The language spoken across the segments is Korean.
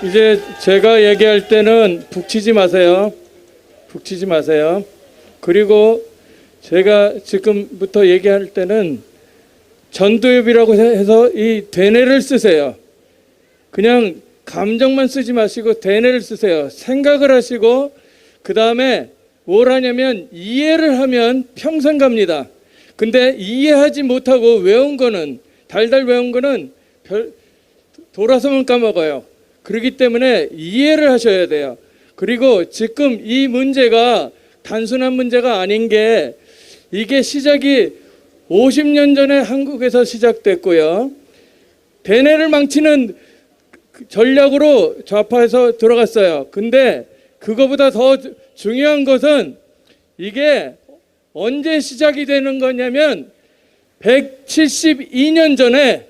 이제 제가 얘기할 때는 북치지 마세요. 북치지 마세요. 그리고 제가 지금부터 얘기할 때는 전두엽이라고 해서 이 되뇌를 쓰세요. 그냥 감정만 쓰지 마시고 되뇌를 쓰세요. 생각을 하시고 그 다음에 뭘 하냐면 이해를 하면 평생 갑니다. 근데 이해하지 못하고 외운 거는 달달 외운 거는 돌아서면 까먹어요. 그렇기 때문에 이해를 하셔야 돼요. 그리고 지금 이 문제가 단순한 문제가 아닌 게 이게 시작이 50년 전에 한국에서 시작됐고요. 대내를 망치는 전략으로 좌파에서 들어갔어요. 근데 그거보다 더 중요한 것은 이게 언제 시작이 되는 거냐면 172년 전에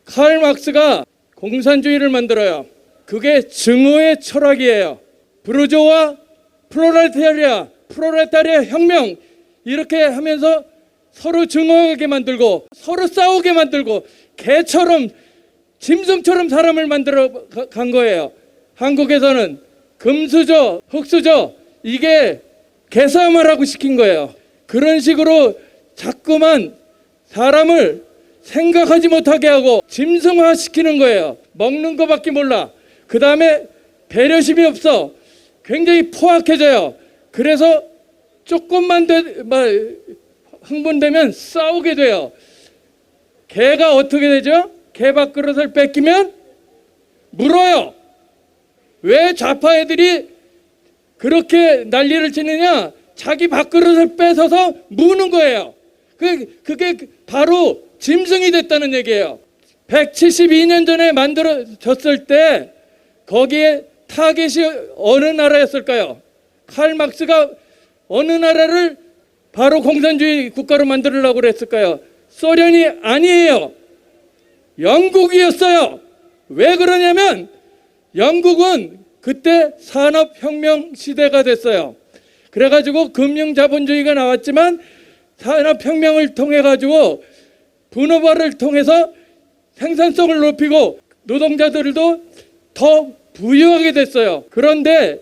칼 막스가 공산주의를 만들어요. 그게 증오의 철학이에요. 부르조와 프롤레타리아 혁명 이렇게 하면서 서로 증오하게 만들고 서로 싸우게 만들고 개처럼 짐승처럼 사람을 만들어 간 거예요. 한국에서는 금수저, 흑수저 이게 개싸움을 하고 시킨 거예요. 그런 식으로 자꾸만 사람을 생각하지 못하게 하고 짐승화 시키는 거예요. 먹는 거밖에 몰라. 그 다음에 배려심이 없어. 굉장히 포악해져요. 그래서 조금만 흥분되면 싸우게 돼요. 개가 어떻게 되죠? 개 밥그릇을 뺏기면 물어요. 왜 좌파 애들이 그렇게 난리를 치느냐? 자기 밥그릇을 뺏어서 무는 거예요. 그게 바로 짐승이 됐다는 얘기예요. 172년 전에 만들어졌을 때 거기에 타겟이 어느 나라였을까요? 칼 막스가 어느 나라를 바로 공산주의 국가로 만들려고 그랬을까요? 소련이 아니에요. 영국이었어요. 왜 그러냐면 영국은 그때 산업혁명 시대가 됐어요. 그래가지고 금융자본주의가 나왔지만 산업혁명을 통해 가지고 분업화를 통해서 생산성을 높이고 노동자들도 더 부유하게 됐어요. 그런데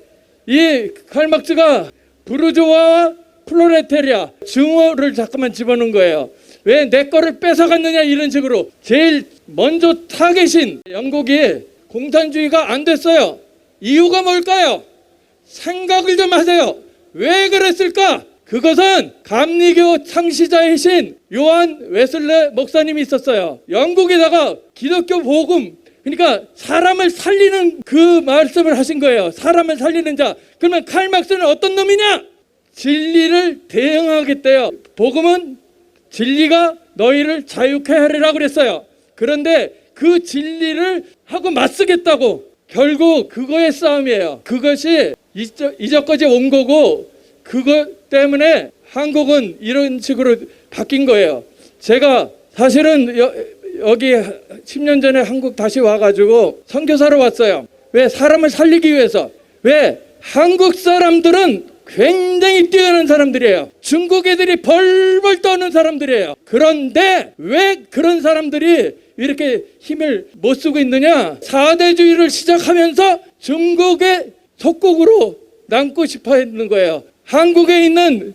이 칼막스가 부르조아와 프롤레타리아 증오를 잠깐만 집어넣은 거예요. 왜 내 거를 뺏어갔느냐 이런 식으로. 제일 먼저 타겟인 영국이 공산주의가 안 됐어요. 이유가 뭘까요? 생각을 좀 하세요. 왜 그랬을까? 그것은 감리교 창시자이신 요한 웨슬레 목사님이 있었어요. 영국에다가 기독교 복음, 그러니까 사람을 살리는 그 말씀을 하신 거예요. 사람을 살리는 자. 그러면 칼 막스는 어떤 놈이냐? 진리를 대응하겠대요. 복음은 진리가 너희를 자유케 하리라고 그랬어요. 그런데 그 진리를 하고 맞서겠다고. 결국 그거의 싸움이에요. 그것이 이전까지 온 거고 그것 때문에 한국은 이런 식으로 바뀐 거예요. 제가 사실은 여기 10년 전에 한국 다시 와가지고 선교사로 왔어요. 왜? 사람을 살리기 위해서. 왜? 한국 사람들은 굉장히 뛰어난 사람들이에요. 중국 애들이 벌벌 떠는 사람들이에요. 그런데 왜 그런 사람들이 이렇게 힘을 못 쓰고 있느냐? 4대주의를 시작하면서 중국의 속국으로 남고 싶어 했는 거예요. 한국에 있는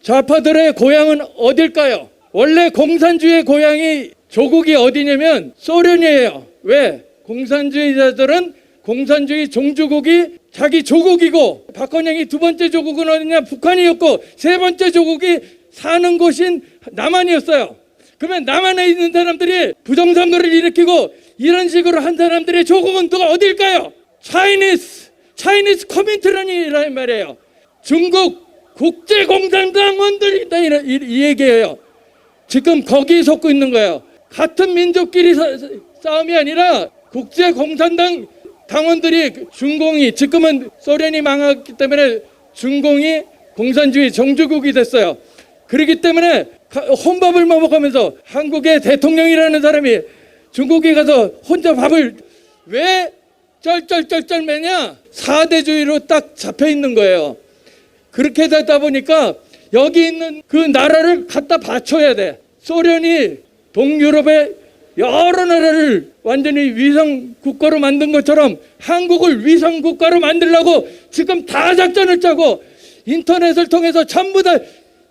좌파들의 고향은 어딜까요? 원래 공산주의의 고향이 조국이 어디냐면 소련이에요. 왜? 공산주의자들은 공산주의 종주국이 자기 조국이고 박헌영이 두 번째 조국은 어디냐? 북한이었고 세 번째 조국이 사는 곳인 남한이었어요. 그러면 남한에 있는 사람들이 부정선거를 일으키고 이런 식으로 한 사람들의 조국은 누가 어딜까요? 차이니스 커민트런이라는 말이에요. 중국 국제공산당원들이다 이 얘기예요. 지금 거기에 속고 있는 거예요. 같은 민족끼리 싸움이 아니라 국제공산당 당원들이 중공이 지금은 소련이 망했기 때문에 중공이 공산주의 정주국이 됐어요. 그렇기 때문에 혼밥을 먹으면서 한국의 대통령이라는 사람이 중국에 가서 혼자 밥을 왜 쩔쩔쩔쩔 매냐? 4대주의로 딱 잡혀 있는 거예요. 그렇게 되다 보니까 여기 있는 그 나라를 갖다 바쳐야 돼. 소련이 동유럽의 여러 나라를 완전히 위성 국가로 만든 것처럼 한국을 위성 국가로 만들려고 지금 다 작전을 짜고 인터넷을 통해서 전부 다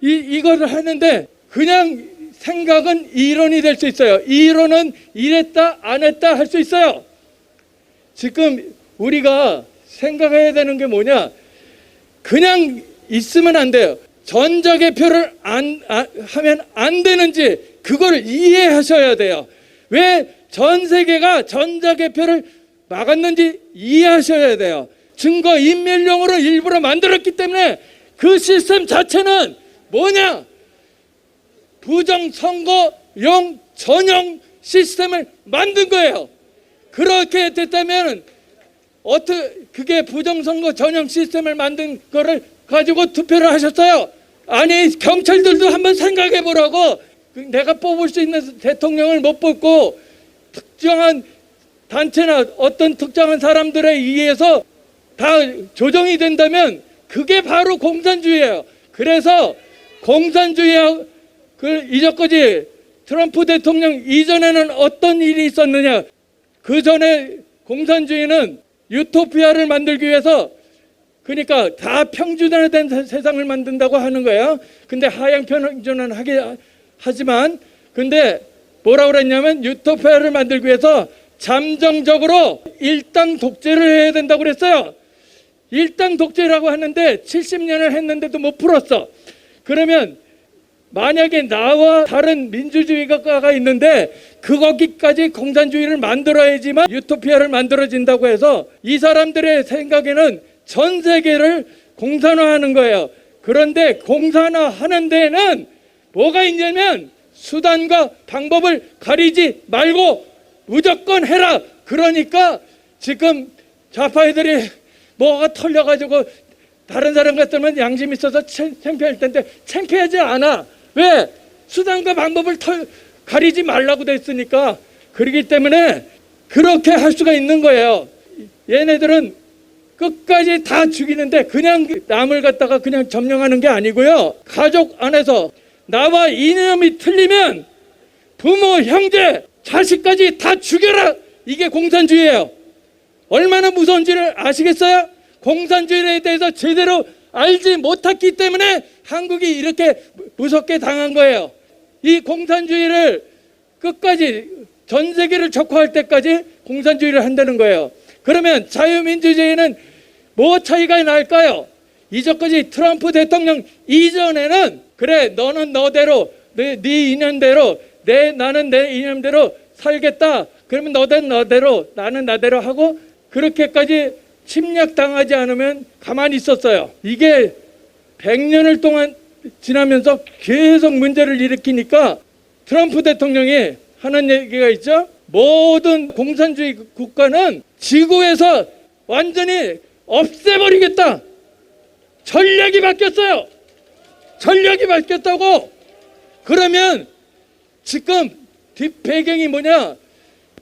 이거를 하는데, 그냥 생각은 이론이 될 수 있어요. 이론은 이랬다 안 했다 할 수 있어요. 지금 우리가 생각해야 되는 게 뭐냐, 그냥 있으면 안 돼요. 전자개표를 하면 안 되는지 그걸 이해하셔야 돼요. 왜 전 세계가 전자개표를 막았는지 이해하셔야 돼요. 증거인멸용으로 일부러 만들었기 때문에 그 시스템 자체는 뭐냐, 부정선거용 전용 시스템을 만든 거예요. 그렇게 됐다면 어떻게 그게 부정선거 전용 시스템을 만든 거를 가지고 투표를 하셨어요? 아니, 경찰들도 한번 생각해 보라고. 내가 뽑을 수 있는 대통령을 못 뽑고 특정한 단체나 어떤 특정한 사람들에 의해서 다 조정이 된다면 그게 바로 공산주의예요. 그래서 공산주의하고 이전까지 트럼프 대통령 이전에는 어떤 일이 있었느냐, 그 전에 공산주의는 유토피아를 만들기 위해서, 그러니까 다 평준화된 세상을 만든다고 하는 거예요. 근데 하향 평준화는 하지만 근데 뭐라고 그랬냐면 유토피아를 만들기 위해서 잠정적으로 일당 독재를 해야 된다고 그랬어요. 일당 독재라고 하는데 70년을 했는데도 못 풀었어. 그러면 만약에 나와 다른 민주주의가가 있는데 거기까지 공산주의를 만들어야지만 유토피아를 만들어진다고 해서 이 사람들의 생각에는 전 세계를 공산화하는 거예요. 그런데 공산화하는 데는 뭐가 있냐면 수단과 방법을 가리지 말고 무조건 해라. 그러니까 지금 좌파애들이 뭐가 털려가지고 다른 사람 같으면 양심 있어서 창피할 텐데 창피하지 않아. 왜? 수단과 방법을 가리지 말라고 됐으니까. 그렇기 때문에 그렇게 할 수가 있는 거예요. 얘네들은 끝까지 다 죽이는데 그냥 남을 갖다가 그냥 점령하는 게 아니고요. 가족 안에서 나와 이념이 틀리면 부모, 형제, 자식까지 다 죽여라. 이게 공산주의예요. 얼마나 무서운지를 아시겠어요? 공산주의에 대해서 제대로 알지 못했기 때문에 한국이 이렇게 무섭게 당한 거예요. 이 공산주의를 끝까지 전 세계를 적화할 때까지 공산주의를 한다는 거예요. 그러면 자유민주주의는 뭐 차이가 날까요? 이전까지 트럼프 대통령 이전에는 그래, 너는 너대로 네 이념대로 나는 내 이념대로 살겠다. 그러면 너는 너대로 나는 나대로 하고 그렇게까지 침략당하지 않으면 가만히 있었어요. 이게 100년을 동안 지나면서 계속 문제를 일으키니까 트럼프 대통령이 하는 얘기가 있죠. 모든 공산주의 국가는 지구에서 완전히 없애버리겠다. 전략이 바뀌었어요. 전략이 바뀌었다고. 그러면 지금 뒷배경이 뭐냐?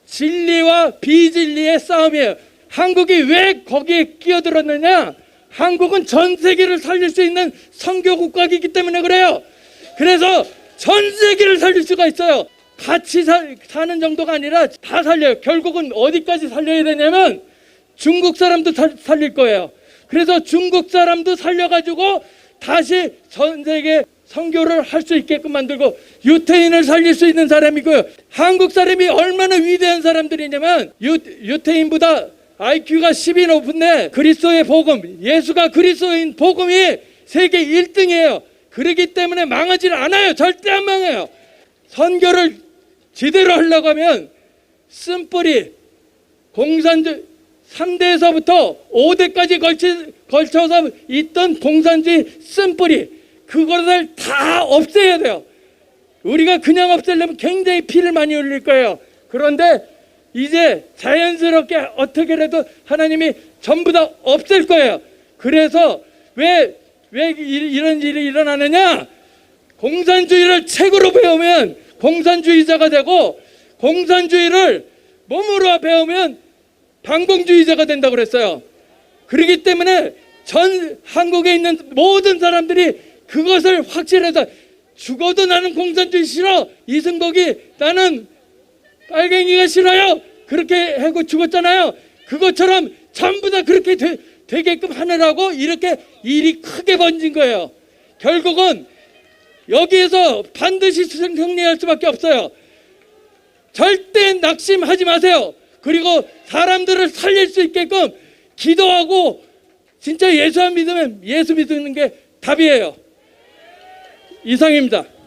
진리와 비진리의 싸움이에요. 한국이 왜 거기에 끼어들었느냐? 한국은 전 세계를 살릴 수 있는 선교 국가이기 때문에 그래요. 그래서 전 세계를 살릴 수가 있어요. 같이 사는 정도가 아니라 다 살려요. 결국은 어디까지 살려야 되냐면 중국 사람도 살릴 거예요. 그래서 중국 사람도 살려가지고 다시 전 세계 선교를 할 수 있게끔 만들고 유태인을 살릴 수 있는 사람이고요. 한국 사람이 얼마나 위대한 사람들이냐면 유태인보다 IQ가 10이 높은데 그리스도의 복음, 예수가 그리스도인 복음이 세계 1등이에요. 그렇기 때문에 망하지 않아요. 절대 안 망해요. 선교를 제대로 하려고 하면 쓴뿌리 공산주의 3대에서부터 5대까지 걸쳐서 있던 공산주의 쓴뿌리, 그것을 다 없애야 돼요. 우리가 그냥 없애려면 굉장히 피를 많이 흘릴 거예요. 그런데 이제 자연스럽게 어떻게라도 하나님이 전부 다 없앨 거예요. 그래서 왜 이런 일이 일어나느냐? 공산주의를 책으로 배우면 공산주의자가 되고 공산주의를 몸으로 배우면 반공주의자가 된다고 그랬어요. 그렇기 때문에 전 한국에 있는 모든 사람들이 그것을 확실해서 죽어도 나는 공산주의 싫어. 이승복이 나는 빨갱이가 싫어요. 그렇게 하고 죽었잖아요. 그것처럼 전부 다 그렇게 되게끔 하느라고 이렇게 일이 크게 번진 거예요. 결국은 여기에서 반드시 승리할 수밖에 없어요. 절대 낙심하지 마세요. 그리고 사람들을 살릴 수 있게끔 기도하고 진짜 예수 믿으면 예수 믿는 게 답이에요. 이상입니다.